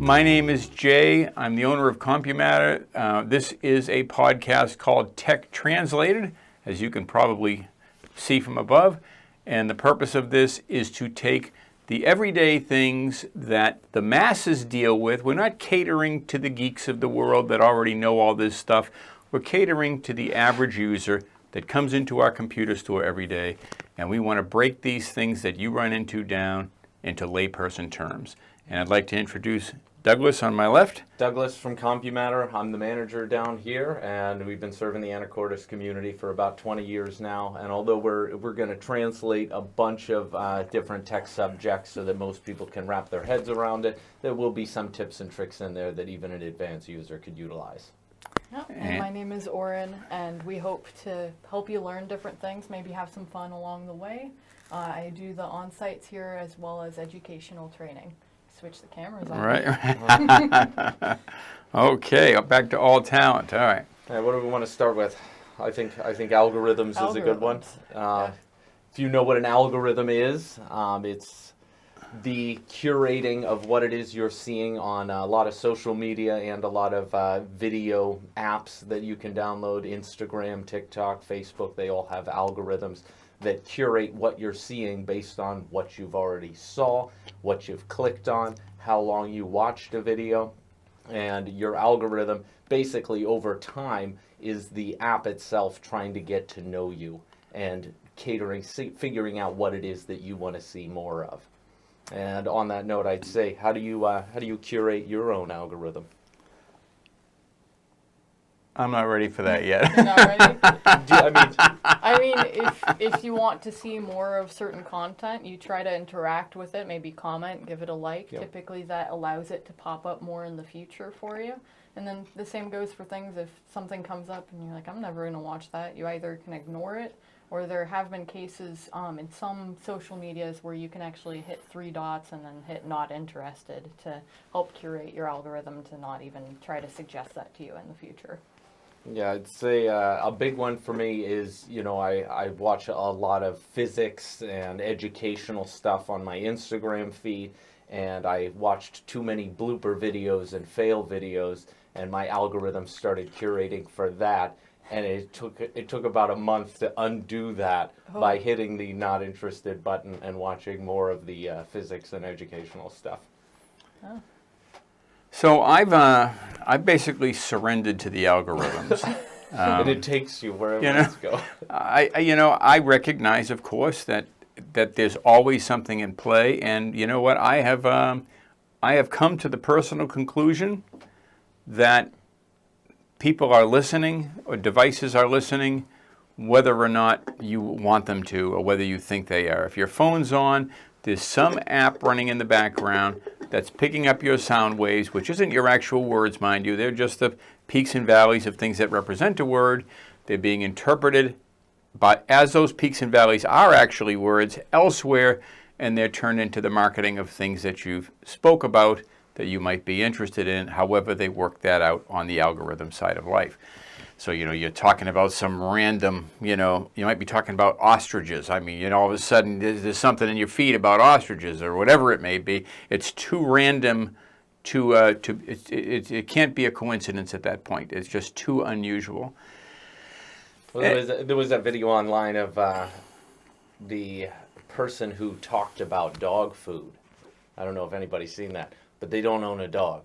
My name is Jay. I'm the owner of CompuMatter. This is a podcast called Tech Translated, as you can probably see from above. And the purpose of this is to take the everyday things that the masses deal with. We're not catering to the geeks of the world that already know all this stuff. We're catering to the average user that comes into our computer store every day. And we want to break these things that you run into down into layperson terms. And I'd like to introduce Douglas on my left. Douglas from CompuMatter. I'm the manager down here, and we've been serving the Anacortes community for about 20 years now. And although we're going to translate a bunch of different tech subjects so that most people can wrap their heads around it, there will be some tips and tricks in there that even an advanced user could utilize. Yeah, and my name is Auren, and we hope to help you learn different things, maybe have some fun along the way. I do the on-sites here as well as educational training. Switch the cameras on. Right. Okay, back to all talent. All right. What do we want to start with? I think algorithms is a good one. Yeah. If you know what an algorithm is, it's the curating of what it is you're seeing on a lot of social media and a lot of video apps that you can download. Instagram, TikTok, Facebook, they all have algorithms that curate what you're seeing based on what you've already saw, what you've clicked on, how long you watched a video. And your algorithm basically over time is the app itself trying to get to know you and figuring out what it is that you want to see more of. And on that note, I'd say, how do you curate your own algorithm? I'm not ready for that yet. You're not ready? I mean, if you want to see more of certain content, you try to interact with it, maybe comment, give it a like. Yep. Typically that allows it to pop up more in the future for you. And then the same goes for things if something comes up and you're like, I'm never going to watch that. You either can ignore it, or there have been cases in some social medias where you can actually hit 3 dots and then hit not interested to help curate your algorithm to not even try to suggest that to you in the future. Yeah, I'd say a big one for me is, I watch a lot of physics and educational stuff on my Instagram feed, and I watched too many blooper videos and fail videos, and my algorithm started curating for that, and it took about a month to undo that by hitting the not interested button and watching more of the physics and educational stuff. Oh. So I've basically surrendered to the algorithms. And it takes you wherever it wants to go. I recognize, of course, that there's always something in play, and you know what? I have come to the personal conclusion that people are listening, or devices are listening, whether or not you want them to, or whether you think they are. If your phone's on, there's some app running in the background that's picking up your sound waves, which isn't your actual words, mind you. They're just the peaks and valleys of things that represent a word. They're being interpreted as those peaks and valleys are actually words elsewhere, and they're turned into the marketing of things that you've spoke about that you might be interested in, however they work that out on the algorithm side of life. So, you're talking about some random, you might be talking about ostriches. I mean, all of a sudden there's something in your feed about ostriches or whatever it may be. It's too random it can't be a coincidence at that point. It's just too unusual. Well, there was a video online of the person who talked about dog food. I don't know if anybody's seen that, but they don't own a dog.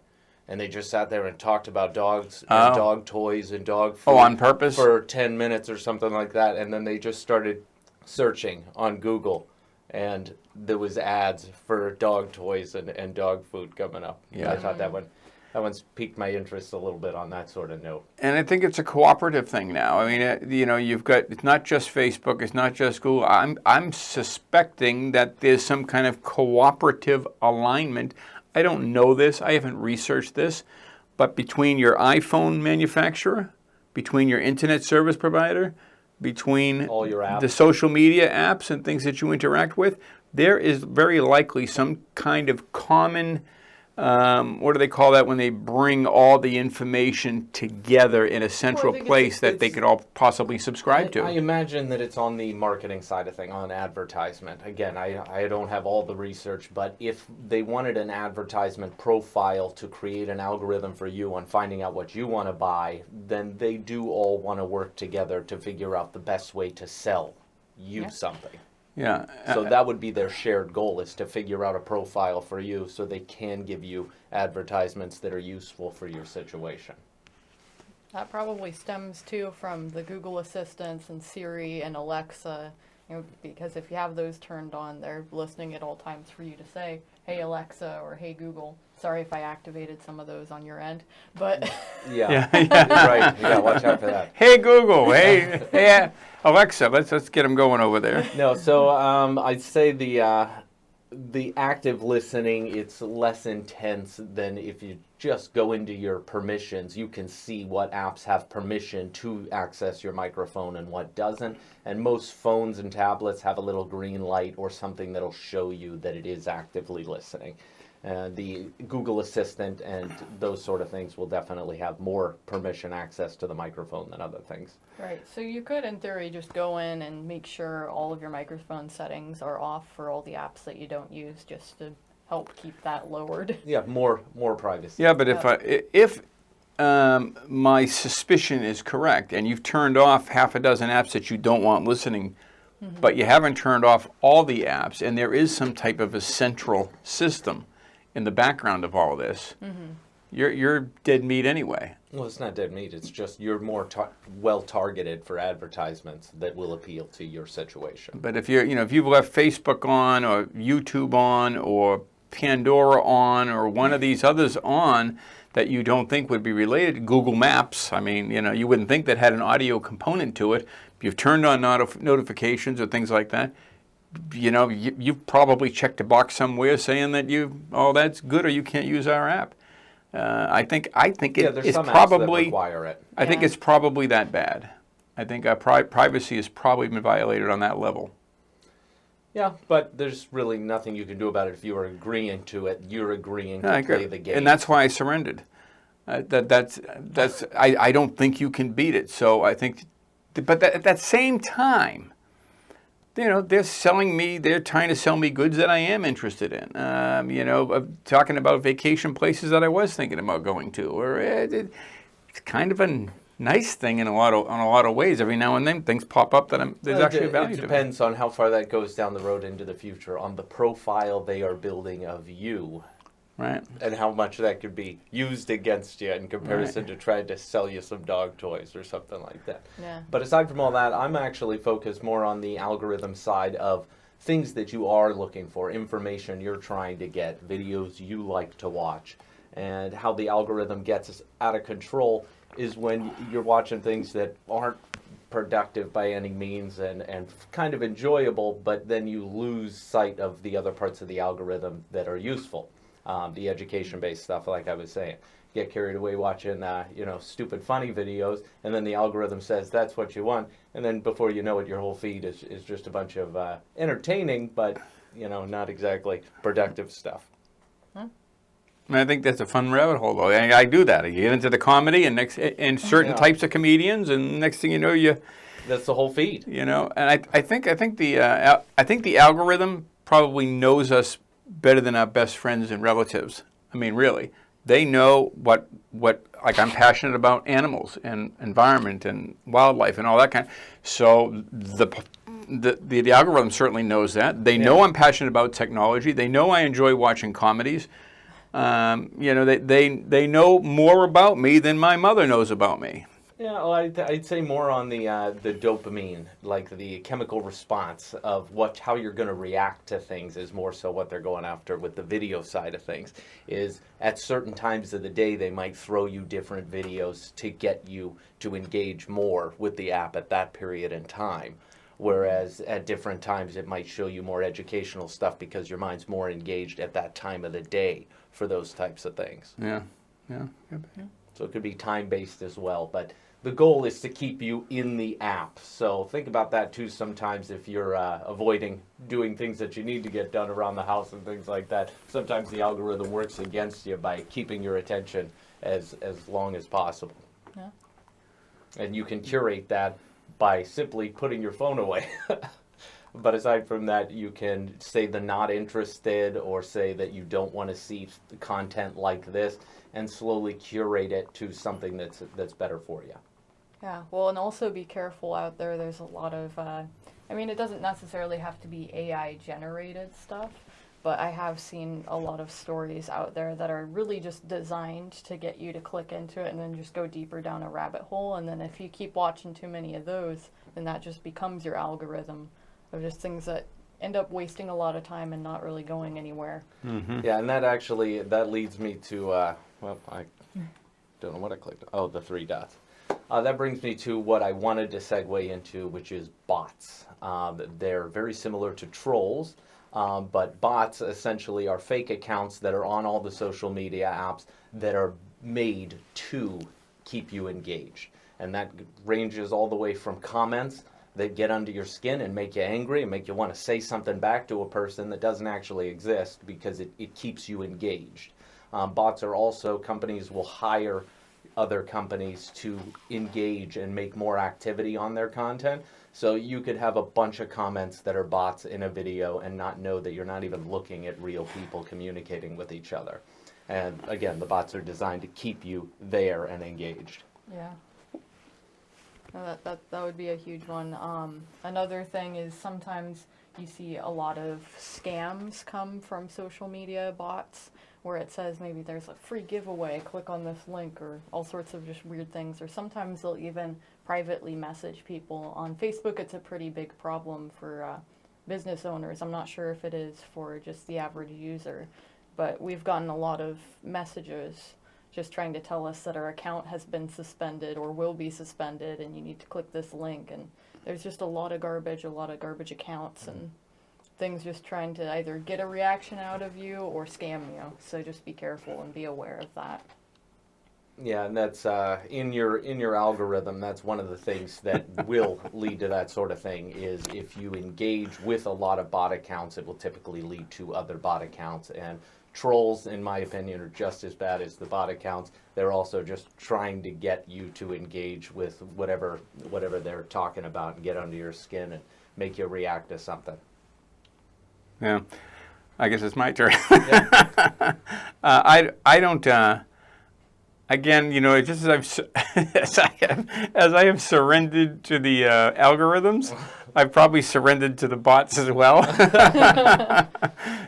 And they just sat there and talked about dogs and dog toys and dog food. Oh, on purpose? For 10 minutes or something like that. And then they just started searching on Google. And there was ads for dog toys and dog food coming up. Yeah. I thought that one's piqued my interest a little bit on that sort of note. And I think it's a cooperative thing now. I mean, you've got, it's not just Facebook, it's not just Google. I'm suspecting that there's some kind of cooperative alignment. I don't know this, I haven't researched this, but between your iPhone manufacturer, between your internet service provider, between all your apps, the social media apps and things that you interact with, there is very likely some kind of common what do they call that when they bring all the information together in a central think place that they could all possibly subscribe to? I imagine that it's on the marketing side of thing, on advertisement. Again, I don't have all the research, but if they wanted an advertisement profile to create an algorithm for you on finding out what you want to buy, then they do all want to work together to figure out the best way to sell you something. Yeah. So that would be their shared goal, is to figure out a profile for you so they can give you advertisements that are useful for your situation. That probably stems too from the Google Assistants and Siri and Alexa, because if you have those turned on, they're listening at all times for you to say, "Hey Alexa" or "Hey Google." Sorry if I activated some of those on your end, but Yeah. Right. You gotta watch out for that. Hey Google, hey Alexa, let's get them going over there. No, so I'd say the active listening, it's less intense than if you just go into your permissions. You can see what apps have permission to access your microphone and what doesn't. And most phones and tablets have a little green light or something that'll show you that it is actively listening. The Google Assistant and those sort of things will definitely have more permission access to the microphone than other things. right. So you could, in theory, just go in and make sure all of your microphone settings are off for all the apps that you don't use, just to help keep that lowered. Yeah, more privacy. Yeah, but if my suspicion is correct, and you've turned off half a dozen apps that you don't want listening, but you haven't turned off all the apps, and there is some type of a central system in the background of all this, you're dead meat anyway. Well, it's not dead meat. It's just you're more well targeted for advertisements that will appeal to your situation. But if if you've left Facebook on, or YouTube on, or Pandora on, or one of these others on that you don't think would be related, Google Maps, I mean, you wouldn't think that had an audio component to it. If you've turned on notifications or things like that, you've probably checked a box somewhere saying that that's good, or you can't use our app. I think it's some probably apps that require it. I think it's probably that bad. I think our privacy has probably been violated on that level. Yeah, but there's really nothing you can do about it if you are agreeing to it. You're agreeing to play the game, and that's why I surrendered. I don't think you can beat it. So I think, but at that same time, they're selling me. They're trying to sell me goods that I am interested in. Talking about vacation places that I was thinking about going to, or it's kind of a nice thing on a lot of ways. Every now and then, things pop up that there's actually value to it. It depends on how far that goes down the road into the future, on the profile they are building of you. Right. And how much that could be used against you in comparison to trying to sell you some dog toys or something like that. Yeah. But aside from all that, I'm actually focused more on the algorithm side of things that you are looking for, information you're trying to get, videos you like to watch. And how the algorithm gets out of control is when you're watching things that aren't productive by any means and kind of enjoyable, but then you lose sight of the other parts of the algorithm that are useful. The education-based stuff, like I was saying. Get carried away watching, stupid funny videos, and then the algorithm says that's what you want, and then before you know it, your whole feed is just a bunch of entertaining, but, not exactly productive stuff. I think that's a fun rabbit hole, though. I do that. You get into the comedy and certain types of comedians, and next thing you know, that's the whole feed. And I think the algorithm probably knows us better than our best friends and relatives. I mean, really, they know what like I'm passionate about animals and environment and wildlife and all that kind. So the algorithm certainly knows that. They know I'm passionate about technology. They know I enjoy watching comedies. They know more about me than my mother knows about me. Yeah, well, I'd say more on the dopamine, like the chemical response of how you're going to react to things is more so what they're going after with the video side of things. Is at certain times of the day they might throw you different videos to get you to engage more with the app at that period in time. Whereas at different times it might show you more educational stuff because your mind's more engaged at that time of the day for those types of things. Yeah. So it could be time-based as well, but the goal is to keep you in the app. So think about that too sometimes if you're avoiding doing things that you need to get done around the house and things like that. Sometimes the algorithm works against you by keeping your attention as long as possible. Yeah. And you can curate that by simply putting your phone away. But aside from that, you can say the not interested or say that you don't want to see content like this and slowly curate it to something that's better for you. Yeah, well, and also be careful out there. There's a lot of, I mean, it doesn't necessarily have to be AI generated stuff, but I have seen a lot of stories out there that are really just designed to get you to click into it and then just go deeper down a rabbit hole. And then if you keep watching too many of those, then that just becomes your algorithm of just things that end up wasting a lot of time and not really going anywhere. Mm-hmm. Yeah, and that leads me to, well, I don't know what I clicked on. Oh, the three dots. That brings me to what I wanted to segue into, which is bots. They're very similar to trolls, but bots essentially are fake accounts that are on all the social media apps that are made to keep you engaged. And that ranges all the way from comments that get under your skin and make you angry and make you want to say something back to a person that doesn't actually exist because it keeps you engaged. Bots are also, companies will hire other companies to engage and make more activity on their content. So you could have a bunch of comments that are bots in a video and not know that you're not even looking at real people communicating with each other. And again, the bots are designed to keep you there and engaged. Yeah. No, that would be a huge one. Another thing is sometimes you see a lot of scams come from social media bots where it says maybe there's a free giveaway, click on this link, or all sorts of just weird things. Or sometimes they'll even privately message people. On Facebook, it's a pretty big problem for business owners. I'm not sure if it is for just the average user, but we've gotten a lot of messages just trying to tell us that our account has been suspended or will be suspended and you need to click this link. And there's just a lot of garbage accounts and things just trying to either get a reaction out of you or scam you. So just be careful and be aware of that. Yeah, and that's in your algorithm. That's one of the things that will lead to that sort of thing. Is if you engage with a lot of bot accounts, it will typically lead to other bot accounts. And trolls, in my opinion, are just as bad as the bot accounts. They're also just trying to get you to engage with whatever they're talking about and get under your skin and make you react to something. Yeah, I guess it's my turn. Yeah. I don't. Again, you know, just as I have surrendered to the algorithms, I've probably surrendered to the bots as well.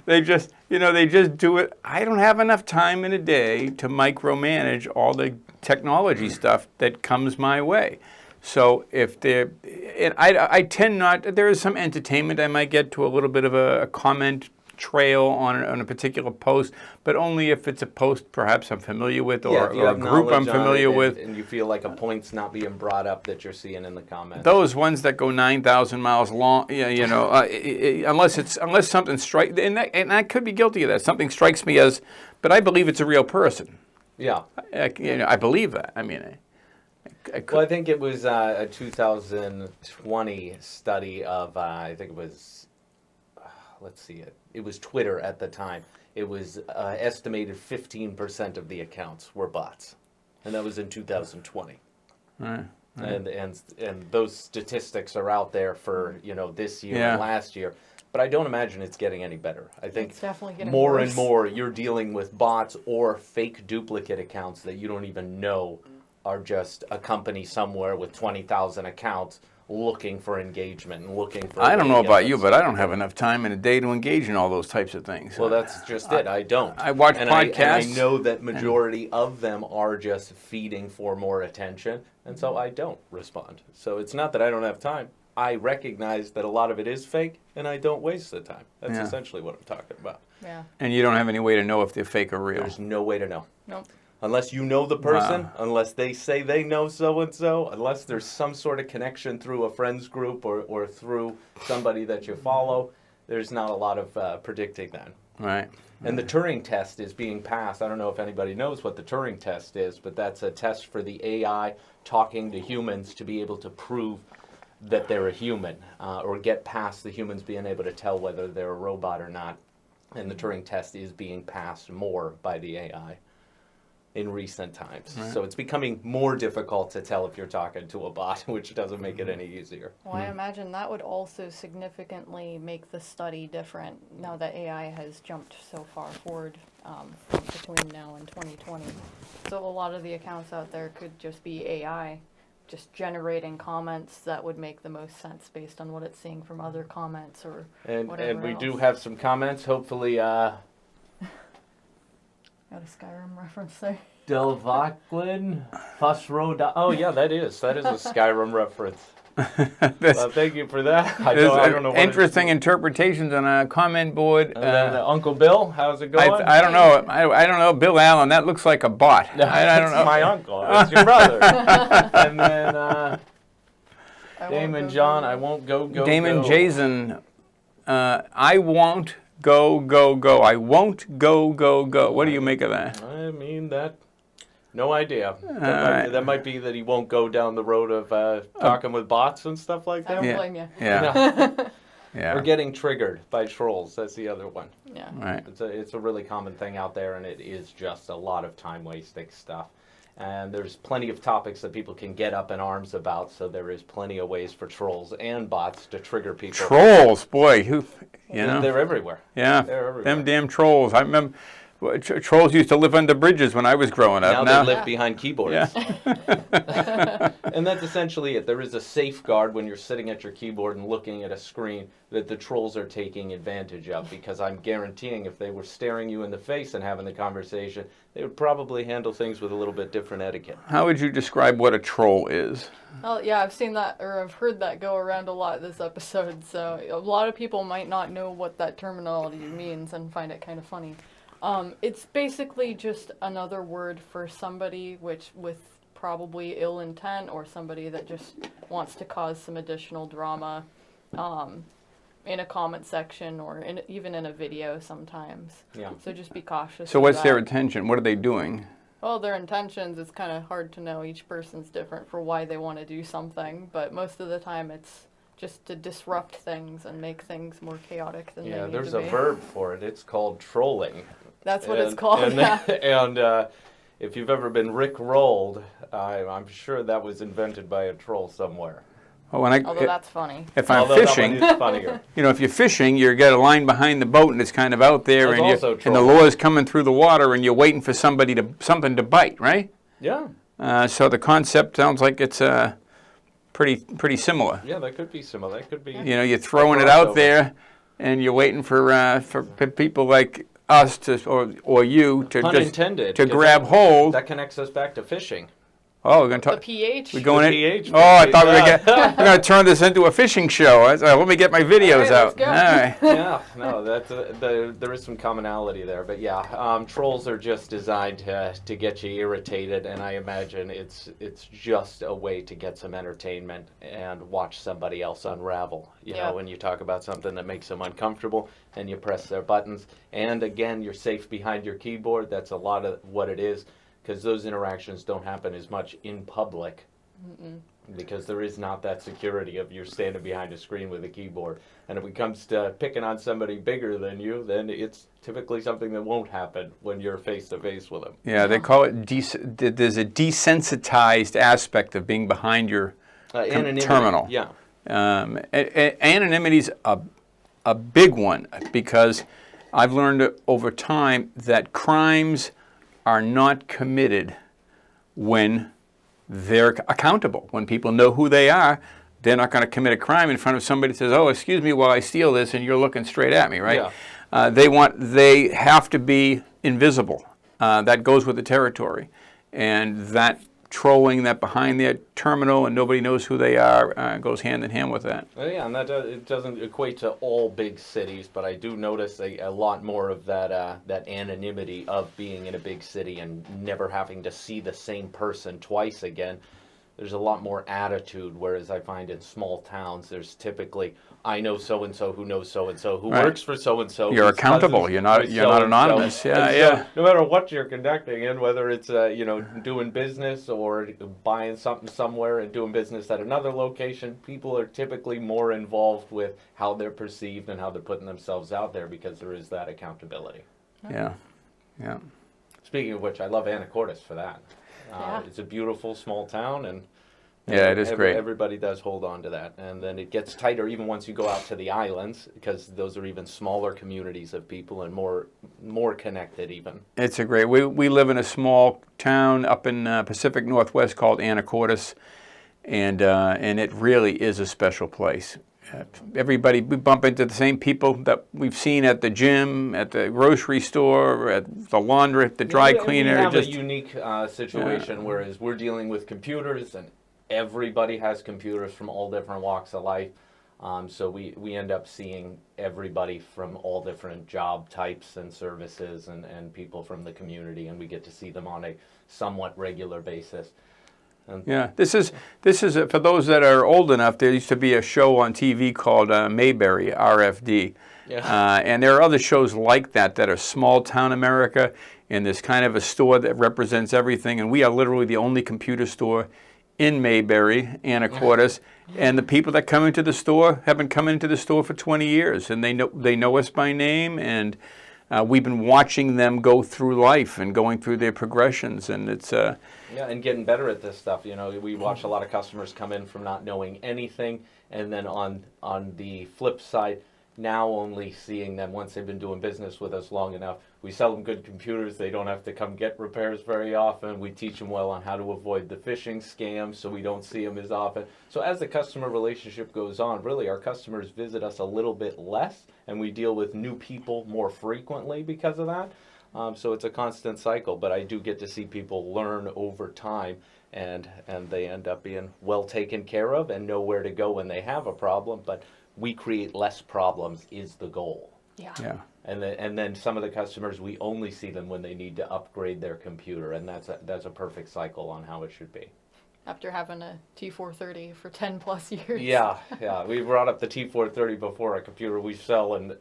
They just do it. I don't have enough time in a day to micromanage all the technology stuff that comes my way. So if I tend not. There is some entertainment I might get to a little bit of a comment trail on a particular post, but only if it's a post perhaps I'm familiar with or a group I'm familiar with. And you feel like a point's not being brought up that you're seeing in the comments. Those ones that go 9,000 miles long, you know, unless something strikes, and I could be guilty of that. Something strikes me as, but I believe it's a real person. Yeah. I believe that. I mean, well, I think it was a 2020 study of, I think it was, let's see it. It was Twitter at the time. It was estimated 15% of the accounts were bots, and that was in 2020. Right. And those statistics are out there for this year and last year. But I don't imagine it's getting any better. I think it's definitely getting more worse. and more you're dealing with bots or fake duplicate accounts that you don't even know are just a company somewhere with 20,000 accounts looking for engagement and looking for... I don't know about you, but I don't have enough time in a day to engage in all those types of things. Well, that's just it. I don't. I watch podcasts. I know that majority of them are just feeding for more attention, and so I don't respond. So it's not that I don't have time. I recognize that a lot of it is fake, and I don't waste the time. That's essentially what I'm talking about. Yeah. And you don't have any way to know if they're fake or real. There's no way to know. Nope. Unless you know the person, unless they say they know so-and-so, unless there's some sort of connection through a friends group or through somebody that you follow, there's not a lot of predicting that. Right. And the Turing test is being passed. I don't know if anybody knows what the Turing test is, but that's a test for the AI talking to humans to be able to prove that they're a human, or get past the humans being able to tell whether they're a robot or not. And the Turing test is being passed more by the AI in recent times. Right. So it's becoming more difficult to tell if you're talking to a bot, which doesn't make it any easier. Well, I imagine that would also significantly make the study different now that AI has jumped so far forward between now and 2020. So a lot of the accounts out there could just be AI, just generating comments that would make the most sense based on what it's seeing from other comments or whatever And we else. do have some comments. Hopefully, Got a Skyrim reference there. Delvaclin, Fusro. Oh yeah, that is a Skyrim reference. That's, Thank you for that. I there's don't know what interesting interpretations on a comment board. And then Uncle Bill, how's it going? I don't know. I don't know. Bill Allen, that looks like a bot. I don't That's know. my uncle. That's your brother. And then I won't Damon go John, through I won't go. Damon go. Jason, I won't go. I won't go. What do you make of that? I mean that. No idea. right. That might be that he won't go down the road of talking with bots and stuff like I that. don't Yeah. blame you. Yeah. Yeah. Or getting triggered by trolls. That's the other one. Yeah. Right. It's a really common thing out there, and it is just a lot of time wasting stuff. And there's plenty of topics that people can get up in arms about, so there is plenty of ways for trolls and bots to trigger people. Trolls, boy, you know. They're everywhere. Yeah. They're everywhere. Them damn trolls. I remember trolls used to live under bridges when I was growing up. Now they live behind keyboards. Yeah. And that's essentially it. There is a safeguard when you're sitting at your keyboard and looking at a screen that the trolls are taking advantage of, because I'm guaranteeing if they were staring you in the face and having the conversation, they would probably handle things with a little bit different etiquette. How would you describe what a troll is? Oh, yeah, I've seen that, or I've heard that go around a lot this episode, so a lot of people might not know what that terminology means and find it kind of funny. It's basically just another word for somebody with probably ill intent, or somebody that just wants to cause some additional drama in a comment section, or even in a video sometimes. Yeah. So just be cautious. So of what's that. their intention? What are they doing? Well, their intentions, it's kind of hard to know. Each person's different for why they want to do something, but most of the time it's just to disrupt things and make things more chaotic than they need There's to a be. verb for it. It's called trolling. That's what it's called, yeah. And if you've ever been Rick-rolled, I'm sure that was invented by a troll somewhere. Oh, when Although that's funny. if I'm Although that fishing, one is funnier. you know, if you're fishing, you got a line behind the boat and it's kind of out there, That's and also and the trolling. lure's coming through the water, and you're waiting for something to bite, right? Yeah. So the concept sounds like it's pretty similar. Yeah, that could be similar. That could be. You know, you're throwing it crossover. out there, and you're waiting for people like us or you to Pun just intended. to 'cause grab that- hold. That connects us back to fishing. Oh, we're gonna The talk. pH. We're going The in. pH Oh, I thought we were yeah. going to turn this into a fishing show. Let me get my videos All right, out. let's go. All right. Yeah, no, that's there is some commonality there, but yeah, trolls are just designed to get you irritated, and I imagine it's just a way to get some entertainment and watch somebody else unravel. You Yeah. know, when you talk about something that makes them uncomfortable and you press their buttons, and again, you're safe behind your keyboard. That's a lot of what it is, because those interactions don't happen as much in public. Because there is not that security of you're standing behind a screen with a keyboard. And if it comes to picking on somebody bigger than you, then it's typically something that won't happen when you're face to face with them. Yeah, they call it. There's a desensitized aspect of being behind your Anonymity. terminal. Yeah. Anonymity's a big one, because I've learned over time that crimes are not committed when they're accountable. When people know who they are, they're not going to commit a crime in front of somebody that says, "Oh, excuse me while I steal this," and you're looking straight at me, right? Yeah. They have to be invisible. That goes with the territory, and that trolling that behind their terminal and nobody knows who they are goes hand in hand with that. Yeah, and that it doesn't equate to all big cities, but I do notice a lot more of that anonymity of being in a big city and never having to see the same person twice again. there's a lot more attitude, whereas I find in small towns there's typically, I know so and so who knows so and so who Right. works for so and so. You're accountable. You're not anonymous. Yeah, yeah. No matter what you're conducting in, whether it's doing business or buying something somewhere and doing business at another location, people are typically more involved with how they're perceived and how they're putting themselves out there because there is that accountability. Yeah. Yeah. Speaking of which, I love Anacortes for that. Yeah. It's a beautiful small town, and Yeah, it is great. Everybody does hold on to that, and then it gets tighter even once you go out to the islands, because those are even smaller communities of people and more connected even. It's a great. We live in a small town up in Pacific Northwest called Anacortes, and it really is a special place. Everybody, we bump into the same people that we've seen at the gym, at the grocery store, at the laundry, the dry cleaner. We have a unique situation, whereas we're dealing with computers, and everybody has computers from all different walks of life. So we end up seeing everybody from all different job types and services and people from the community, and we get to see them on a somewhat regular basis. Yeah, this is for those that are old enough. There used to be a show on TV called Mayberry, RFD, and there are other shows like that are small town America, and there's kind of a store that represents everything. And we are literally the only computer store in Mayberry, Anacortes, and the people that come into the store have been coming into the store for 20 years, and they know us by name, and we've been watching them go through life and going through their progressions, and it's and getting better at this stuff. We watch a lot of customers come in from not knowing anything, and then on the flip side, now only seeing them once they've been doing business with us long enough. We sell them good computers. They don't have to come get repairs very often. We teach them well on how to avoid the phishing scams, so we don't see them as often. So as the customer relationship goes on, really our customers visit us a little bit less, and we deal with new people more frequently because of that. So it's a constant cycle, but I do get to see people learn over time, and they end up being well taken care of and know where to go when they have a problem. But we create less problems is the goal. yeah. And then some of the customers, we only see them when they need to upgrade their computer, and that's a perfect cycle on how it should be. After having a T430 for 10 plus years. Yeah. We brought up the T430 before, a computer we sell and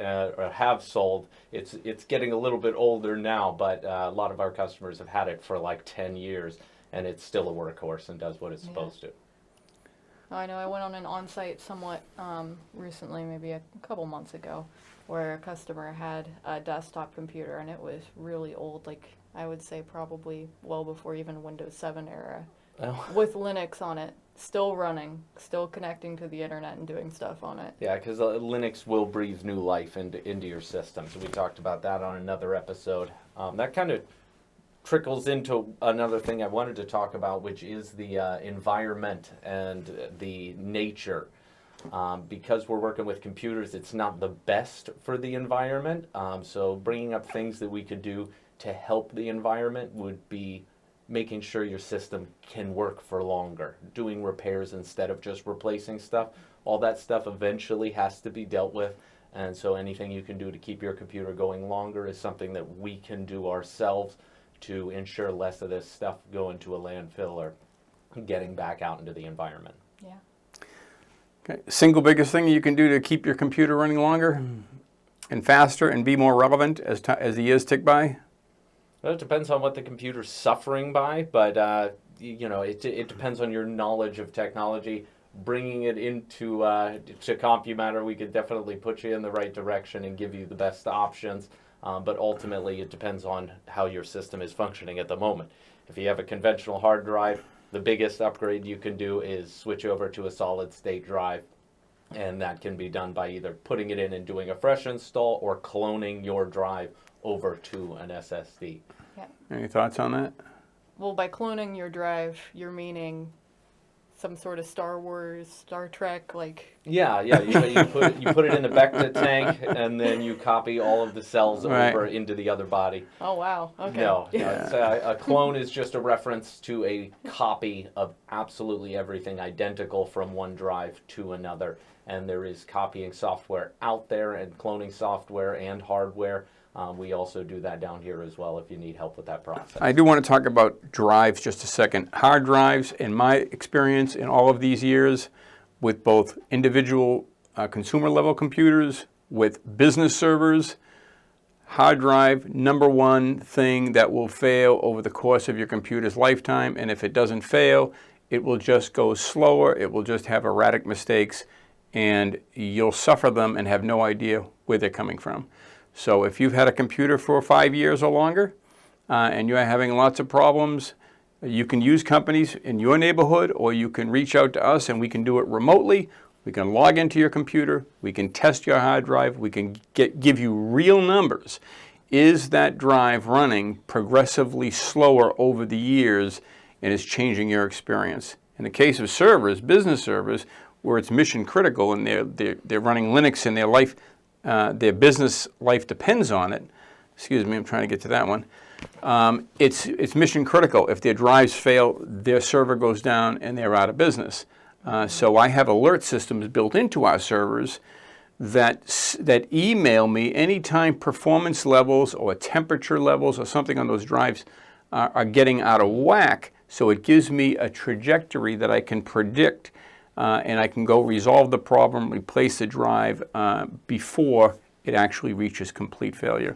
have sold. It's getting a little bit older now, but a lot of our customers have had it for like 10 years, and it's still a workhorse and does what it's supposed to. I know I went on an on-site somewhat recently, maybe a couple months ago, where a customer had a desktop computer, and it was really old, like I would say probably well before even Windows 7 era, with Linux on it, still running, still connecting to the internet and doing stuff on it. Yeah, because Linux will breathe new life into your system. So we talked about that on another episode. That kind of trickles into another thing I wanted to talk about, which is the environment and the nature. Because we're working with computers, it's not the best for the environment. So bringing up things that we could do to help the environment would be making sure your system can work for longer, doing repairs instead of just replacing stuff. All that stuff eventually has to be dealt with. And so anything you can do to keep your computer going longer is something that we can do ourselves to ensure less of this stuff going to a landfill or getting back out into the environment. Yeah. Okay. Single biggest thing you can do to keep your computer running longer and faster and be more relevant as the years tick by? Well, it depends on what the computer's suffering by, but it depends on your knowledge of technology. Bringing it into to CompuMatter, we could definitely put you in the right direction and give you the best options. But ultimately, it depends on how your system is functioning at the moment. If you have a conventional hard drive, the biggest upgrade you can do is switch over to a solid-state drive. And that can be done by either putting it in and doing a fresh install or cloning your drive over to an SSD. Yeah. Any thoughts on that? Well, by cloning your drive, you're meaning some sort of Star Wars, Star Trek, like... Yeah. You put it in the Bacta tank, and then you copy all of the cells over into the other body. Oh, wow. Okay. No, a clone is just a reference to a copy of absolutely everything identical from one drive to another. And there is copying software out there, and cloning software and hardware. we also do that down here as well if you need help with that process. I do want to talk about drives just a second. Hard drives, in my experience in all of these years, with both individual consumer level computers, with business servers, hard drive, number one thing that will fail over the course of your computer's lifetime. And if it doesn't fail, it will just go slower. It will just have erratic mistakes, and you'll suffer them and have no idea where they're coming from. So if you've had a computer for 5 years or longer, and you're having lots of problems, you can use companies in your neighborhood, or you can reach out to us and we can do it remotely. We can log into your computer, we can test your hard drive, we can give you real numbers. Is that drive running progressively slower over the years and is changing your experience? In the case of servers, business servers, where it's mission critical and they're running Linux and their business life depends on it. Excuse me, I'm trying to get to that one. It's mission critical. If their drives fail, their server goes down and they're out of business. So I have alert systems built into our servers that email me anytime performance levels or temperature levels or something on those drives are getting out of whack. So it gives me a trajectory that I can predict, and I can go resolve the problem, replace the drive before it actually reaches complete failure.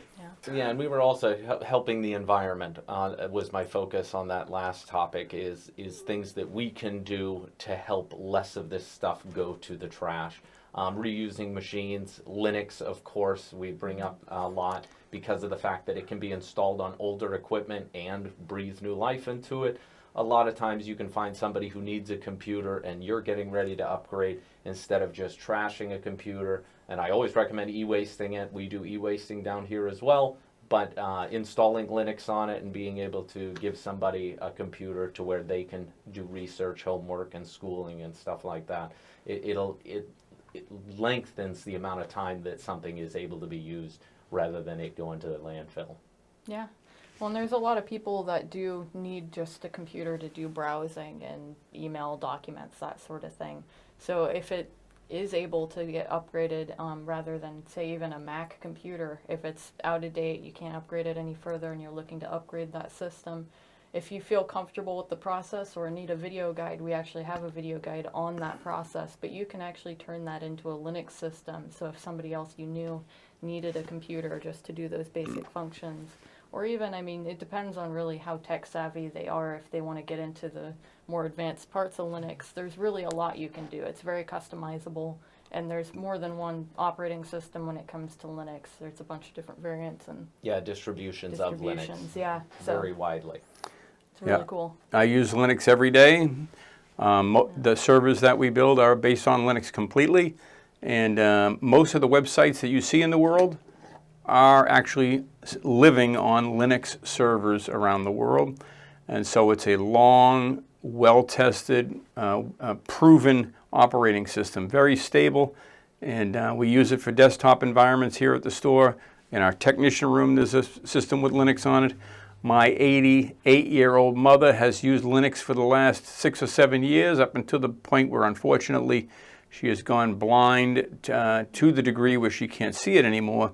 Yeah, and we were also helping the environment. Was my focus on that last topic is things that we can do to help less of this stuff go to the trash. Reusing machines, Linux, of course, we bring up a lot because of the fact that it can be installed on older equipment and breathe new life into it. A lot of times you can find somebody who needs a computer and you're getting ready to upgrade instead of just trashing a computer. And I always recommend e-wasting it. We do e-wasting down here as well. But installing Linux on it and being able to give somebody a computer to where they can do research, homework, and schooling and stuff like that, it lengthens the amount of time that something is able to be used rather than it going to the landfill. Yeah. Well, and there's a lot of people that do need just a computer to do browsing and email documents, that sort of thing. So if it is able to get upgraded rather than, say, even a Mac computer, if it's out of date, you can't upgrade it any further and you're looking to upgrade that system, if you feel comfortable with the process or need a video guide, we actually have a video guide on that process, but you can actually turn that into a Linux system. So if somebody else you knew needed a computer just to do those basic functions, or even, I mean, it depends on really how tech savvy they are. If they want to get into the more advanced parts of Linux, there's really a lot you can do. It's very customizable, and there's more than one operating system when it comes to Linux. There's a bunch of different variants and distributions of Linux. Yeah, very widely. It's really cool. I use Linux every day. The servers that we build are based on Linux completely, and most of the websites that you see in the world are actually living on Linux servers around the world. And so it's a long, well-tested, proven operating system, very stable. And we use it for desktop environments here at the store. In our technician room, there's a system with Linux on it. My 88-year-old mother has used Linux for the last 6 or 7 years, up until the point where, unfortunately, she has gone blind to the degree where she can't see it anymore.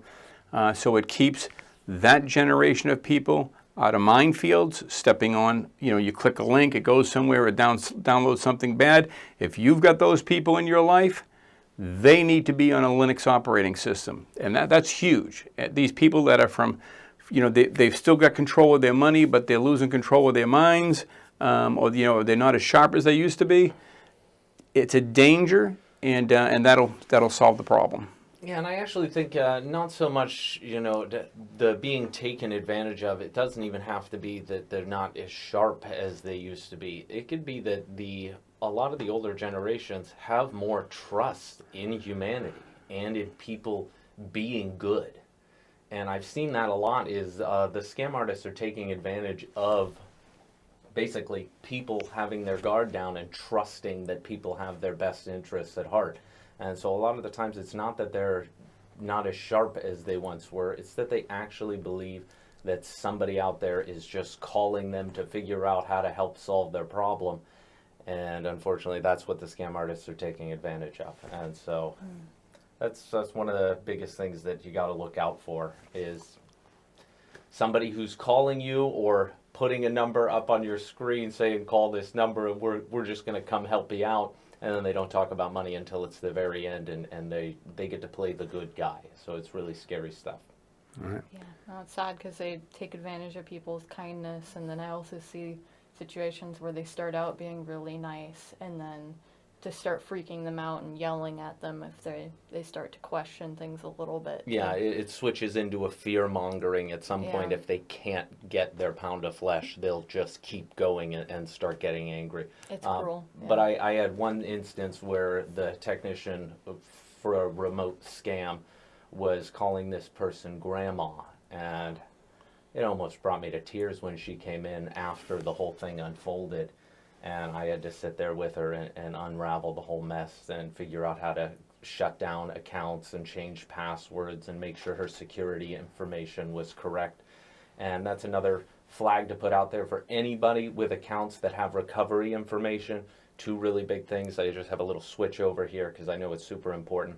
So it keeps that generation of people out of minefields, stepping on, you click a link, it goes somewhere, it downloads something bad. If you've got those people in your life, they need to be on a Linux operating system. And that's huge. These people that are from, they've still got control of their money, but they're losing control of their minds, or they're not as sharp as they used to be. It's a danger, and that'll solve the problem. Yeah, and I actually think not so much, the being taken advantage of. It doesn't even have to be that they're not as sharp as they used to be. It could be that a lot of the older generations have more trust in humanity and in people being good. And I've seen that a lot is the scam artists are taking advantage of basically people having their guard down and trusting that people have their best interests at heart. And so a lot of the times it's not that they're not as sharp as they once were, it's that they actually believe that somebody out there is just calling them to figure out how to help solve their problem. And unfortunately, that's what the scam artists are taking advantage of. And so that's one of the biggest things that you got to look out for is somebody who's calling you or putting a number up on your screen saying call this number, we're just going to come help you out, and then they don't talk about money until it's the very end, and they get to play the good guy. So it's really scary stuff. All right. Yeah, no, it's sad because they take advantage of people's kindness, and then I also see situations where they start out being really nice, and then to start freaking them out and yelling at them if they start to question things a little bit. Yeah, it switches into a fear-mongering at some point. Yeah. If they can't get their pound of flesh, they'll just keep going and start getting angry. It's cruel. Yeah. But I had one instance where the technician for a remote scam was calling this person grandma, and it almost brought me to tears when she came in after the whole thing unfolded. And I had to sit there with her and unravel the whole mess and figure out how to shut down accounts and change passwords and make sure her security information was correct. And that's another flag to put out there for anybody with accounts that have recovery information. Two really big things. I just have a little switch over here because I know it's super important.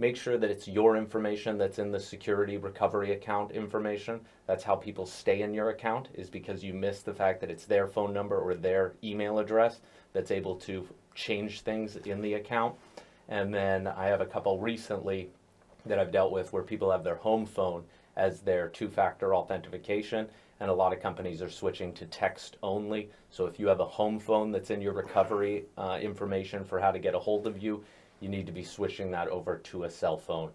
Make sure that it's your information that's in the security recovery account information. That's how people stay in your account, is because you miss the fact that it's their phone number or their email address that's able to change things in the account. And then I have a couple recently that I've dealt with where people have their home phone as their two-factor authentication, and a lot of companies are switching to text only. So if you have a home phone that's in your recovery information for how to get a hold of you, you need to be switching that over to a cell phone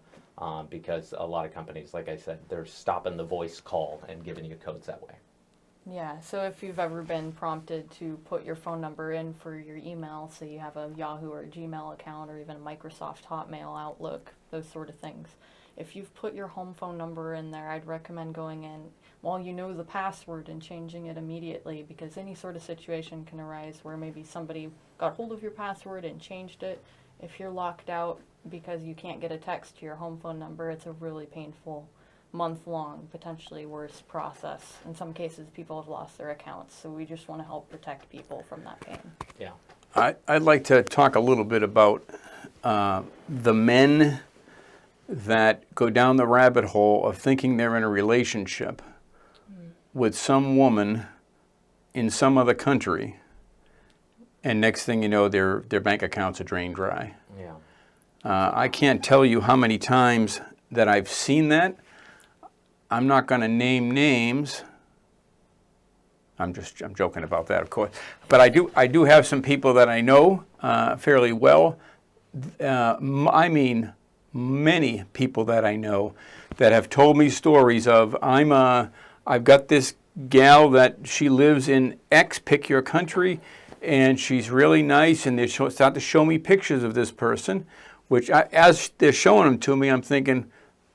because a lot of companies, like I said, they're stopping the voice call and giving you codes that way. Yeah, so if you've ever been prompted to put your phone number in for your email, so you have a Yahoo or a Gmail account or even a Microsoft Hotmail, Outlook, those sort of things. If you've put your home phone number in there, I'd recommend going in while you know the password and changing it immediately, because any sort of situation can arise where maybe somebody got hold of your password and changed it. If you're locked out because you can't get a text to your home phone number, it's a really painful, month-long, potentially worse process. In some cases, people have lost their accounts, so we just want to help protect people from that pain. Yeah. I'd like to talk a little bit about the men that go down the rabbit hole of thinking they're in a relationship with some woman in some other country, and next thing you know, their bank accounts are drained dry. Yeah. I can't tell you how many times that I've seen that. I'm not going to name names. I'm joking about that, of course. But I do have some people that I know fairly well. I mean, many people that I know that have told me stories of I've got this gal that she lives in X, pick your country, and she's really nice, and they start to show me pictures of this person, which as they're showing them to me, I'm thinking,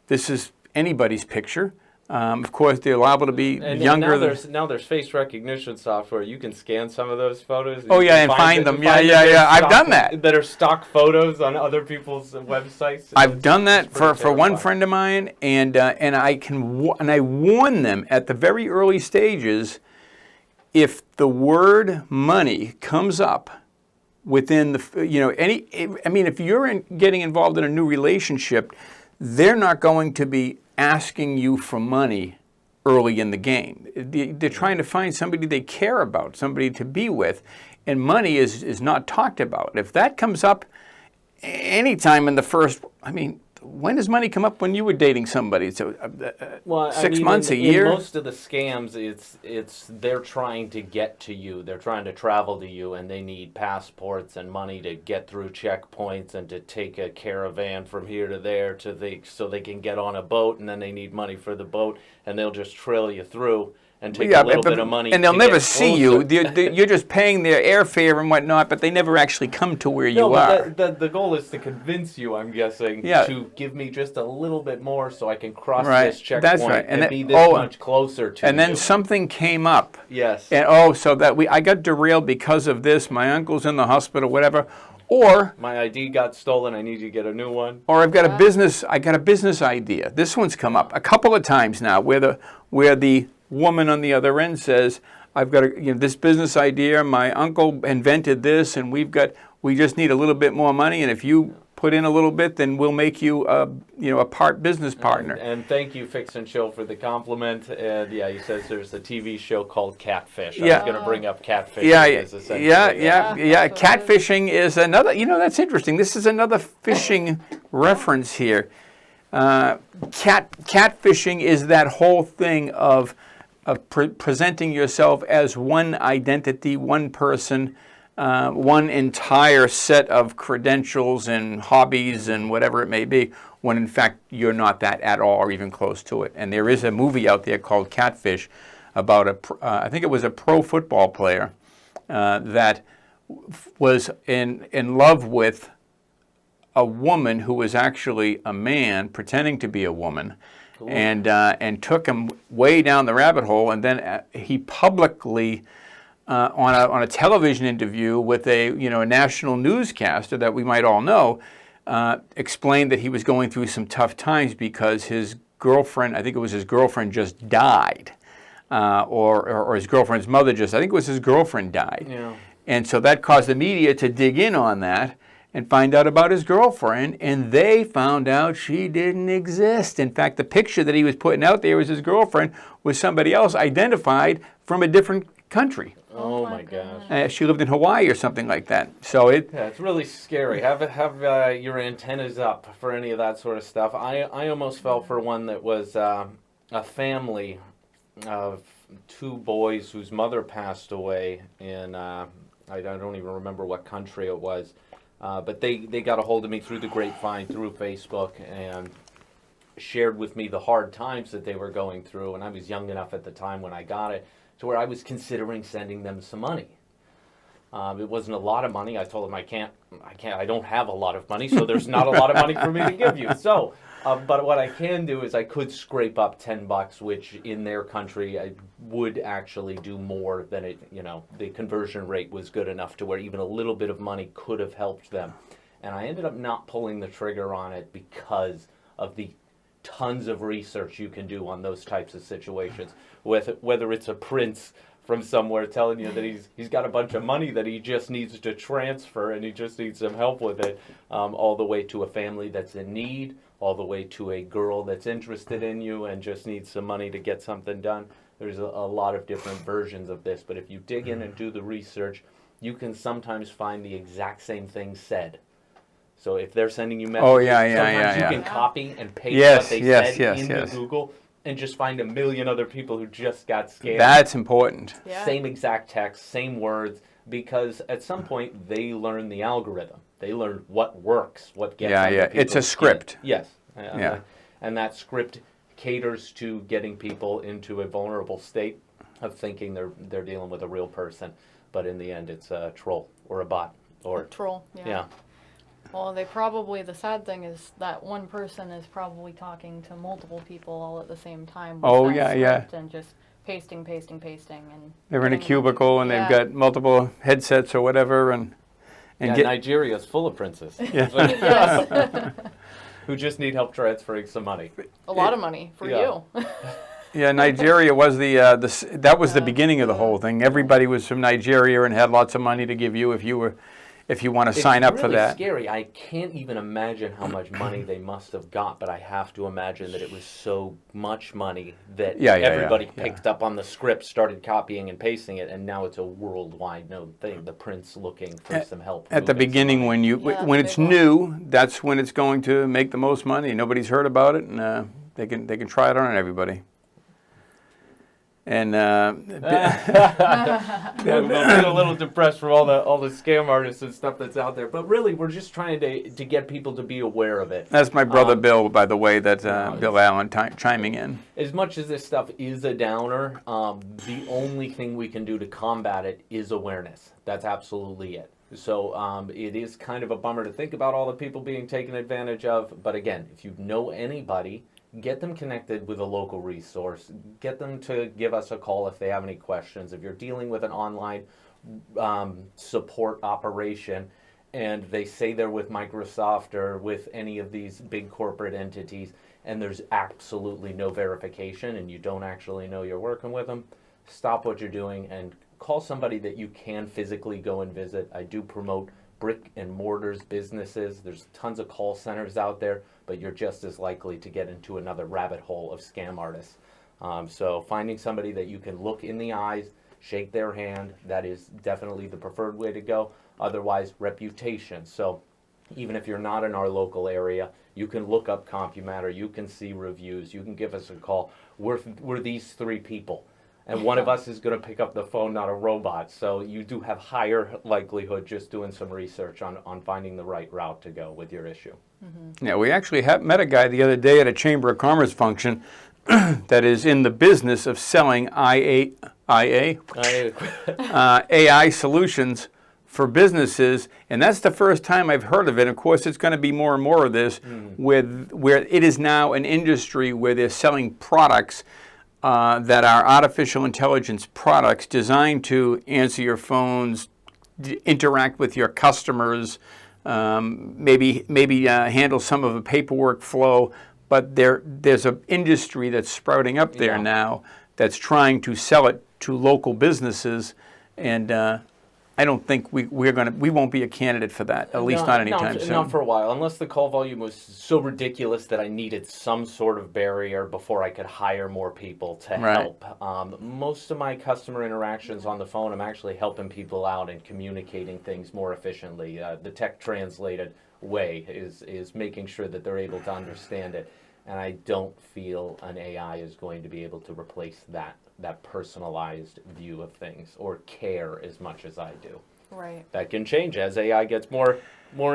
this is anybody's picture. Of course, they're liable to be younger. Now there's face recognition software. You can scan some of those photos. Oh yeah, and find them. Yeah. I've done that. That are stock photos on other people's websites. I've done that for one friend of mine, and I warn them at the very early stages, if the word money comes up within if you're getting involved in a new relationship, they're not going to be asking you for money early in the game. They're trying to find somebody they care about, somebody to be with, and money is not talked about. If that comes up anytime in the first, when does money come up when you were dating somebody? So 6 months, a year? In most of the scams, it's they're trying to get to you. They're trying to travel to you, and they need passports and money to get through checkpoints and to take a caravan from here to there so they can get on a boat, and then they need money for the boat, and they'll just trail you through and take a little bit of money. And they'll never see you. You're just paying their airfare and whatnot, but they never actually come to where you are. The goal is to convince you, I'm guessing, to give me just a little bit more so I can cross this checkpoint and be this much closer to you. And then something came up. Yes. And I got derailed because of this. My uncle's in the hospital, whatever. Or my ID got stolen. I need you to get a new one. Or I've got a business. I got a business idea. This one's come up a couple of times now, where the woman on the other end says, I've got this business idea, my uncle invented this, and we've got We just need a little bit more money, and if you put in a little bit, then we'll make you a business partner. And thank you, Fix and Show, for the compliment. And yeah, he says there's a TV show called Catfish. I was going to bring up Catfish. Catfishing is another. That's interesting. This is another fishing reference here. Catfishing is that whole thing of presenting yourself as one identity, one person. One entire set of credentials and hobbies and whatever it may be, when in fact you're not that at all or even close to it. And there is a movie out there called Catfish about I think it was a pro football player that was in love with a woman who was actually a man pretending to be a woman. Cool. And took him way down the rabbit hole, and then he publicly on a television interview with a national newscaster that we might all know, explained that he was going through some tough times because his girlfriend, I think it was his girlfriend, just died, or his girlfriend's mother I think it was his girlfriend died, and so that caused the media to dig in on that and find out about his girlfriend, and they found out she didn't exist. In fact, the picture that he was putting out there as his girlfriend was somebody else identified from a different country. Oh my gosh! She lived in Hawaii or something like that. So it's really scary. Have your antennas up for any of that sort of stuff. I almost fell for one that was a family of 2 boys whose mother passed away in I don't even remember what country it was, but they got a hold of me through the grapevine, through Facebook, and shared with me the hard times that they were going through. And I was young enough at the time when I got it to where I was considering sending them some money. It wasn't a lot of money. I told them I don't have a lot of money, so there's not a lot of money for me to give you. So, but what I can do is I could scrape up $10, which in their country I would actually do more than it. The conversion rate was good enough to where even a little bit of money could have helped them. And I ended up not pulling the trigger on it because of the tons of research you can do on those types of situations. Whether it's a prince from somewhere telling you that he's got a bunch of money that he just needs to transfer and he just needs some help with it, all the way to a family that's in need, all the way to a girl that's interested in you and just needs some money to get something done. There's a lot of different versions of this, but if you dig in and do the research, you can sometimes find the exact same thing said. So if they're sending you messages, sometimes you can copy and paste what they said into Google and just find a million other people who just got scammed. That's important. Yeah. Same exact text, same words, because at some point they learn the algorithm. They learn what works, what gets under people's It's a script. skin. Yes. And that script caters to getting people into a vulnerable state of thinking they're dealing with a real person, but in the end it's a troll or a bot or a troll. Yeah. Well, the sad thing is that one person is probably talking to multiple people all at the same time. And just pasting. And they're in a cubicle and they've got multiple headsets or whatever. Nigeria's full of princes. Who just need help transferring some money. A lot of money for you. Nigeria was that was the beginning of the whole thing. Everybody was from Nigeria and had lots of money to give you if you want to sign up for that. It's really scary. I can't even imagine how much money they must have got, but I have to imagine that it was so much money that everybody picked up on the script, started copying and pasting it, and now it's a worldwide known thing. The prince looking for some help. At the beginning, when it's new, that's when it's going to make the most money. Nobody's heard about it, and they can try it on everybody. And I'm a little depressed from all the scam artists and stuff that's out there. But really, we're just trying to get people to be aware of it. That's my brother Bill, by the way, that's Bill Allen chiming in. As much as this stuff is a downer, the only thing we can do to combat it is awareness. That's absolutely it. So it is kind of a bummer to think about all the people being taken advantage of. But again, if you know anybody, get them connected with a local resource. Get them to give us a call if they have any questions. If you're dealing with an online support operation and they say they're with Microsoft or with any of these big corporate entities and there's absolutely no verification and you don't actually know you're working with them, stop what you're doing and call somebody that you can physically go and visit. I do promote brick and mortars businesses. There's tons of call centers out there, but you're just as likely to get into another rabbit hole of scam artists. So finding somebody that you can look in the eyes, shake their hand, that is definitely the preferred way to go. Otherwise, reputation. So even if you're not in our local area, you can look up CompuMatter, you can see reviews, you can give us a call. We're these 3 people, and one of us is going to pick up the phone, not a robot. So you do have higher likelihood just doing some research on finding the right route to go with your issue. Mm-hmm. Yeah, we actually met a guy the other day at a Chamber of Commerce function that is in the business of selling AI solutions for businesses, and that's the first time I've heard of it. Of course, it's going to be more and more of this, where it is now an industry where they're selling products that are artificial intelligence products designed to answer your phones, interact with your customers, maybe handle some of the paperwork flow. But there's an industry that's sprouting up there now that's trying to sell it to local businesses, and I don't think we won't be a candidate for that, at least not anytime soon. Not for a while, unless the call volume was so ridiculous that I needed some sort of barrier before I could hire more people to help. Most of my customer interactions on the phone, I'm actually helping people out and communicating things more efficiently. The tech translated way is making sure that they're able to understand it, and I don't feel an AI is going to be able to replace that personalized view of things or care as much as I do. Right. That can change as AI gets more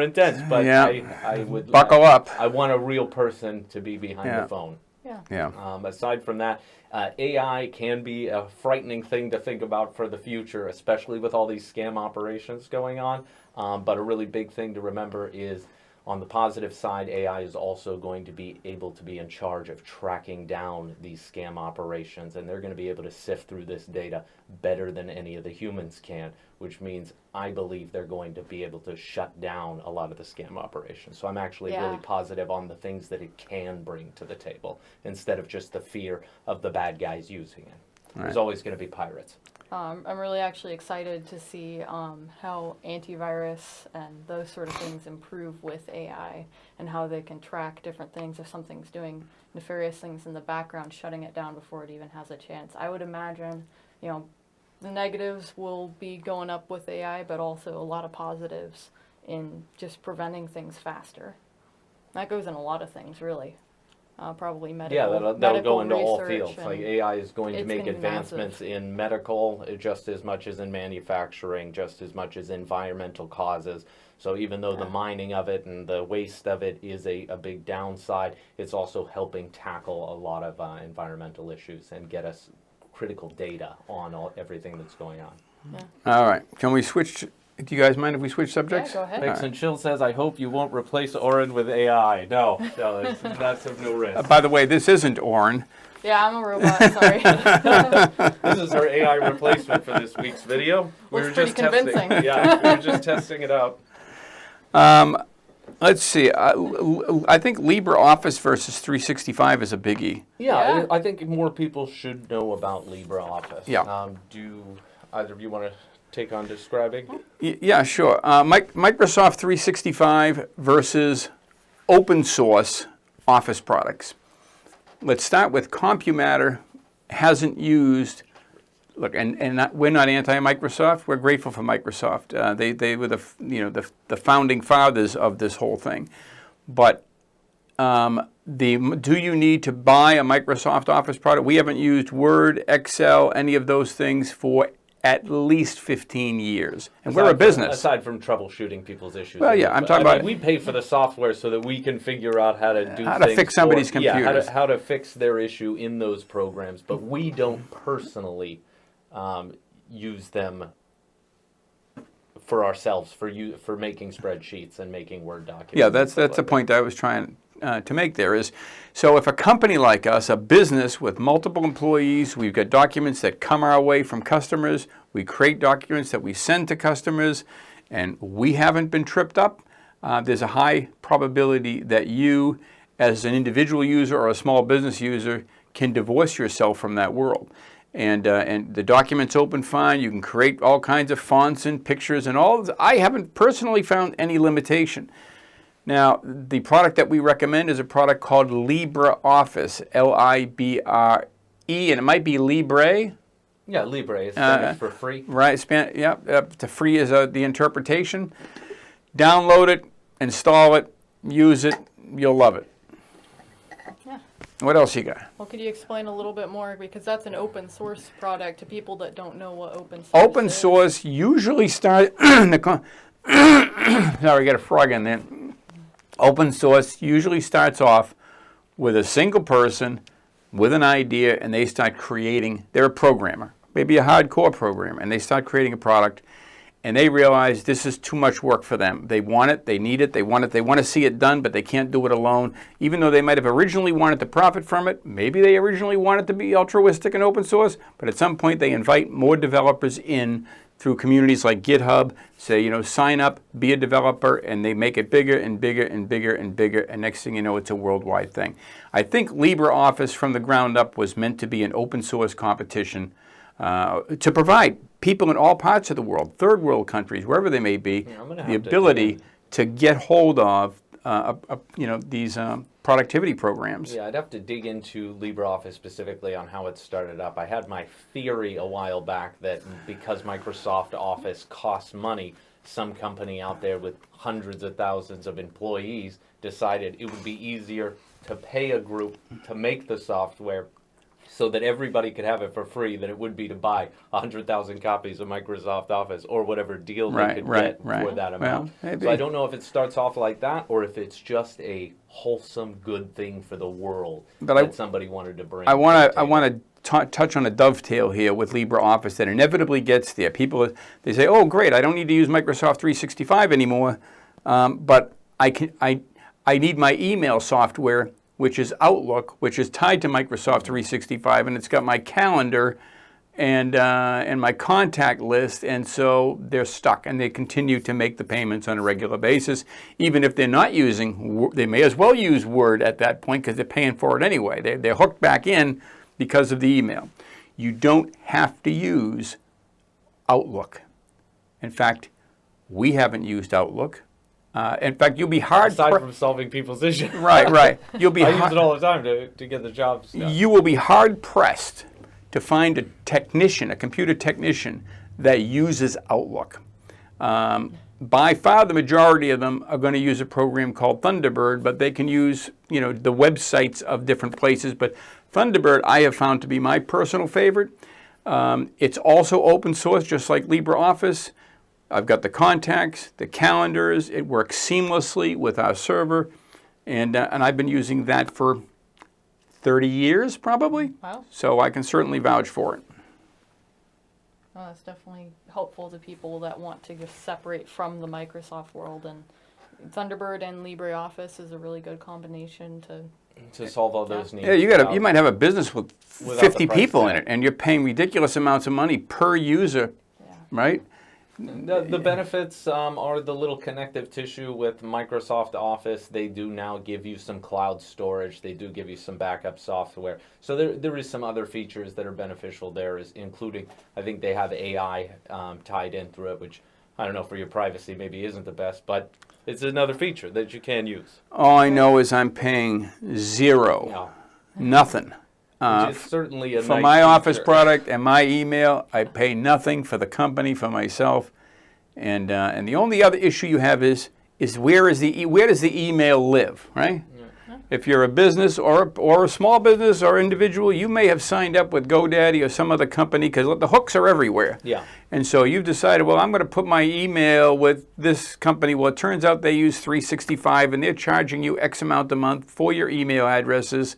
intense, but I would buckle up. I want a real person to be behind the phone. Yeah. Aside from that, AI can be a frightening thing to think about for the future, especially with all these scam operations going on. But a really big thing to remember is, on the positive side, AI is also going to be able to be in charge of tracking down these scam operations, and they're going to be able to sift through this data better than any of the humans can, which means I believe they're going to be able to shut down a lot of the scam operations. So I'm actually really positive on the things that it can bring to the table, instead of just the fear of the bad guys using it. There's always going to be pirates. I'm really actually excited to see how antivirus and those sort of things improve with AI, and how they can track different things. If something's doing nefarious things in the background, shutting it down before it even has a chance. I would imagine, the negatives will be going up with AI, but also a lot of positives in just preventing things faster. That goes in a lot of things, really. Probably medical. Yeah, that'll go into all research, fields. Like AI is going to make advancements massive. in medical just as much as in manufacturing, just as much as environmental causes. So even though the mining of it and the waste of it is a big downside, it's also helping tackle a lot of environmental issues and get us critical data on everything that's going on. Yeah. All right. Can we switch? Do you guys mind if we switch subjects? Yeah, go ahead. Mix and Chill says, I hope you won't replace Auren with AI. No, that's of no risk. By the way, this isn't Auren. Yeah, I'm a robot, sorry. This is our AI replacement for this week's video. Looks pretty convincing. Yeah, we were just testing it out. Let's see. I think LibreOffice versus 365 is a biggie. Yeah, I think more people should know about LibreOffice. Yeah. Do either of you want to take on describing? Yeah, sure. Microsoft 365 versus open source Office products. Let's start with CompuMatter. Hasn't used. Look, we're not anti-Microsoft. We're grateful for Microsoft. They were the founding fathers of this whole thing. But do you need to buy a Microsoft Office product? We haven't used Word, Excel, any of those things for at least 15 years. And we're a business. Aside from troubleshooting people's issues. Well, yeah, I'm talking about... we pay for the software so that we can figure out how to do how to fix somebody's computers. Yeah, how to fix their issue in those programs. But we don't personally use them for ourselves, for making spreadsheets and making Word documents. Yeah, that's the point I was trying to make there is, so if a company like us, a business with multiple employees, we've got documents that come our way from customers, we create documents that we send to customers, and we haven't been tripped up, there's a high probability that you, as an individual user or a small business user, can divorce yourself from that world. and the document's open fine. You can create all kinds of fonts and pictures and all. I haven't personally found any limitation. Now, the product that we recommend is a product called LibreOffice, Libre, and it might be Libre. Yeah, Libre is Spanish for free. Right, the free is the interpretation. Download it, install it, use it, you'll love it. Yeah. What else you got? Well, could you explain a little bit more, because that's an open source product to people that don't know what open source Open is. source usually starts. Sorry, I got a frog in there. Open source usually starts off with a single person with an idea, and they start creating. They're a programmer, maybe a hardcore programmer, and they start creating a product, and they realize this is too much work for them. They want it, they need it, they want to see it done, but they can't do it alone. Even though they might have originally wanted to profit from it, maybe they originally wanted to be altruistic and open source, but at some point they invite more developers in through communities like GitHub, say, sign up, be a developer, and they make it bigger and bigger and bigger and bigger, and next thing you know, it's a worldwide thing. I think LibreOffice from the ground up was meant to be an open source competition to provide people in all parts of the world, third world countries, wherever they may be, the ability to get hold of these productivity programs. Yeah, I'd have to dig into LibreOffice specifically on how it started up. I had my theory a while back that because Microsoft Office costs money, some company out there with hundreds of thousands of employees decided it would be easier to pay a group to make the software so that everybody could have it for free than it would be to buy 100,000 copies of Microsoft Office or whatever deal they could get for that amount. Well, so I don't know if it starts off like that or if it's just a wholesome good thing for the world that somebody wanted to bring. I want to touch on a dovetail here with LibreOffice that inevitably gets there. People, they say, oh, great, I don't need to use Microsoft 365 anymore, but I need my email software, which is Outlook, which is tied to Microsoft 365, and it's got my calendar and my contact list, and so they're stuck, and they continue to make the payments on a regular basis. Even if they're not using, they may as well use Word at that point because they're paying for it anyway. They're hooked back in because of the email. You don't have to use Outlook. In fact, we haven't used Outlook. In fact, you'll be hard. Aside from solving people's issues. Right. You'll be. I use it all the time to get the jobs done. You will be hard pressed to find a technician, a computer technician, that uses Outlook. By far, the majority of them are going to use a program called Thunderbird, but they can use, the websites of different places. But Thunderbird, I have found to be my personal favorite. It's also open source, just like LibreOffice. I've got the contacts, the calendars. It works seamlessly with our server, and I've been using that for 30 years probably. Wow. So I can certainly vouch for it. Well, that's definitely helpful to people that want to just separate from the Microsoft world, and Thunderbird and LibreOffice is a really good combination to solve all those needs. Yeah, you might have a business with 50 people in it, and you're paying ridiculous amounts of money per user, right? The benefits are the little connective tissue with Microsoft Office. They do now give you some cloud storage. They do give you some backup software. So there is some other features that are beneficial there, including, I think they have AI tied in through it, which I don't know, for your privacy maybe isn't the best, but it's another feature that you can use. All I know is I'm paying zero, nothing. Which is certainly a for nice my feature. Office product and my email, I pay nothing. For the company, for myself, and the only other issue you have is where does the email live, right? Yeah. If you're a business or a small business or individual, you may have signed up with GoDaddy or some other company because the hooks are everywhere. Yeah. And so you've decided, well, I'm going to put my email with this company. Well, it turns out they use 365, and they're charging you X amount a month for your email addresses.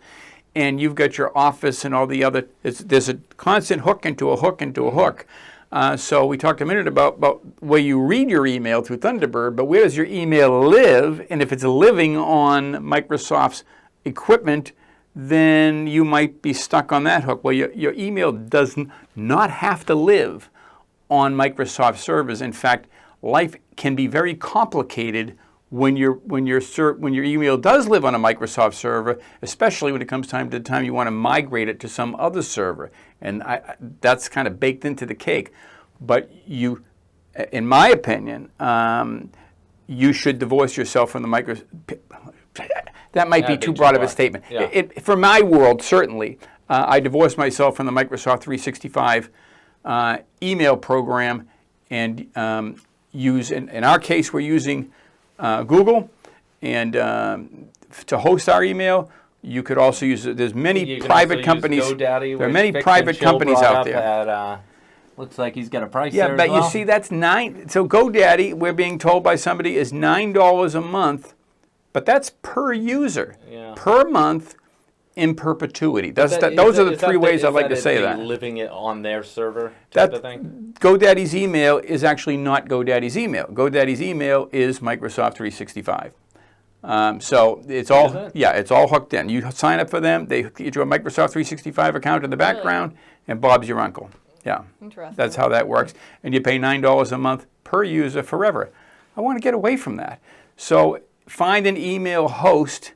And you've got your Office and all the other, there's a constant hook into a hook into a hook. So we talked a minute about where you read your email through Thunderbird, but where does your email live? And if it's living on Microsoft's equipment, then you might be stuck on that hook. Well, your email does not have to live on Microsoft servers. In fact, life can be very complicated when your email does live on a Microsoft server, especially when it comes time to the time you want to migrate it to some other server, and that's kind of baked into the cake. But you, in my opinion, you should divorce yourself from the That might be too broad of a statement. Yeah. For my world, certainly, I divorced myself from the Microsoft 365 email program, and use, in our case, we're using Google, and to host our email, you could also use, there's many private companies. There are many private companies out there. Looks like he's got a price Yeah, there but as well. you see, that's so GoDaddy, we're being told by somebody, is $9 a month, but that's per user, per month, in perpetuity. Those are the three ways I'd like to say that. Living it on their server type of thing? GoDaddy's email is actually not GoDaddy's email. GoDaddy's email is Microsoft 365. So it's all, it's all hooked in. You sign up for them, they get you a Microsoft 365 account in the background, and Bob's your uncle. Yeah, Interesting. that's how that works. And you pay $9 a month per user forever. I want to get away from that. So find an email host.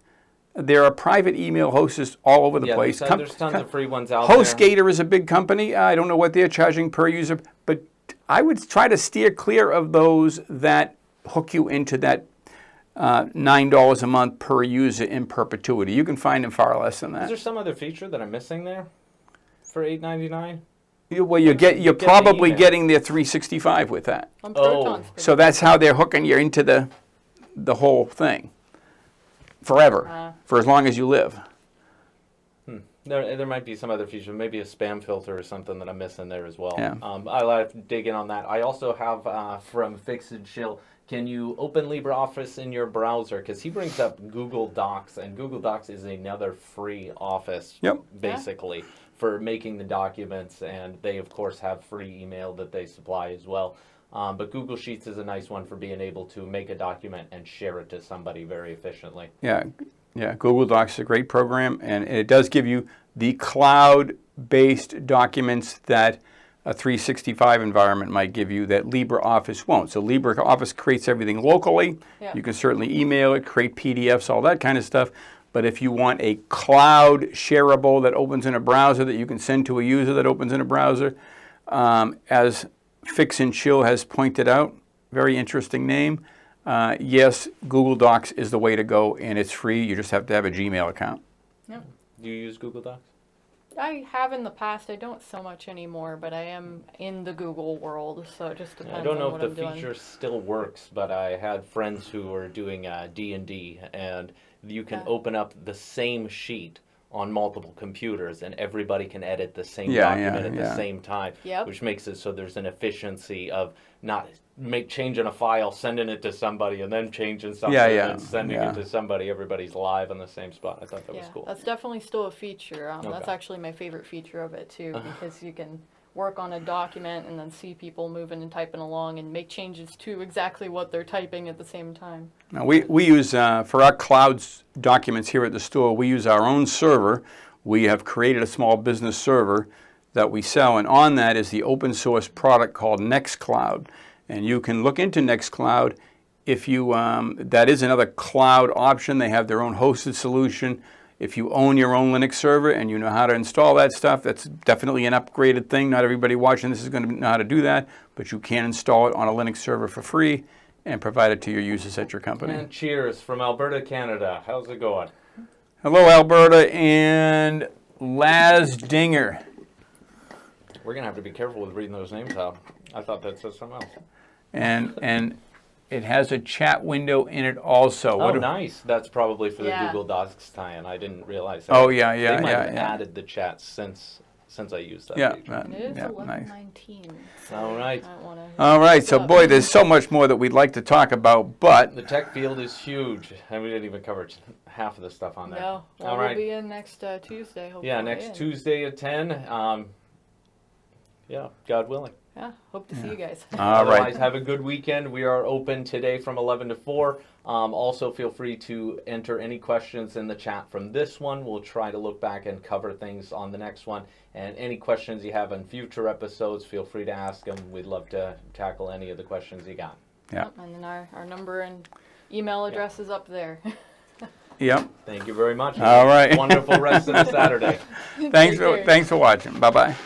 There are private email hosts all over the place. There's tons of free ones out there. HostGator is a big company. I don't know what they're charging per user, but I would try to steer clear of those that hook you into that $9 a month per user in perpetuity. You can find them far less than that. Is there some other feature that I'm missing there for $8.99? Well, you're probably getting their 365 with that. So that's how they're hooking you into the whole thing forever, for as long as you live. There might be some other feature, maybe a spam filter or something that I'm missing there as well. Yeah. I like to dig in on that. I also have from Fix and Chill, can you open LibreOffice in your browser? Because he brings up Google Docs, and Google Docs is another free office, basically, for making the documents, and they, of course, have free email that they supply as well. But Google Sheets is a nice one for being able to make a document and share it to somebody very efficiently. Yeah, Google Docs is a great program, and it does give you the cloud-based documents that a 365 environment might give you that LibreOffice won't. So LibreOffice creates everything locally. You can certainly email it, create PDFs, all that kind of stuff. But if you want a cloud shareable that opens in a browser that you can send to a user that opens in a browser, as Fix and Chill has pointed out, very interesting name, yes, Google Docs is the way to go, and it's free. You just have to have a Gmail account. Yep. Do you use Google Docs? I have in the past. I don't so much anymore, but I am in the Google world, so it just depends on what I'm doing. I don't know if the feature still works, but I had friends who were doing D&D, and you can open up the same sheet on multiple computers, and everybody can edit the same document at the same time, which makes it so there's an efficiency of not changing a file, sending it to somebody, and then changing something, and sending it to somebody. Everybody's live on the same spot. I thought that was cool. That's definitely still a feature. That's actually my favorite feature of it, too, because you can work on a document and then see people moving and typing along and make changes to exactly what they're typing at the same time. Now we use, for our clouds documents here at the store, we use our own server. We have created a small business server that we sell, and on that is the open source product called Nextcloud. And you can look into Nextcloud if you, that is another cloud option. They have their own hosted solution. If you own your own Linux server and you know how to install that stuff, that's definitely an upgraded thing. Not everybody watching this is going to know how to do that, but you can install it on a Linux server for free and provide it to your users at your company. And cheers from Alberta, Canada. How's it going? Hello, Alberta, and Laz Dinger. We're going to have to be careful with reading those names out. I thought that said something else. And it has a chat window in it also. Oh, nice. That's probably for the Google Docs tie-in. I didn't realize that. Oh, yeah. They might have added the chat since I used that. Yeah, it is nice. 11:19. So all right. All right. So, boy, there's so much more that we'd like to talk about, but the tech field is huge, and we didn't even cover half of the stuff on there. No. Well, we'll be in next Tuesday, hopefully. Yeah, next Tuesday at 10. God willing. Yeah, hope to see you guys. All right. Otherwise, have a good weekend. We are open today from 11 to 4. Also, feel free to enter any questions in the chat from this one. We'll try to look back and cover things on the next one. And any questions you have on future episodes, feel free to ask them. We'd love to tackle any of the questions you got. Yeah. And then our number and Email address is up there. Yep. Thank you very much. All right. Wonderful rest of the Saturday. Thanks Take care. thanks for watching. Bye-bye.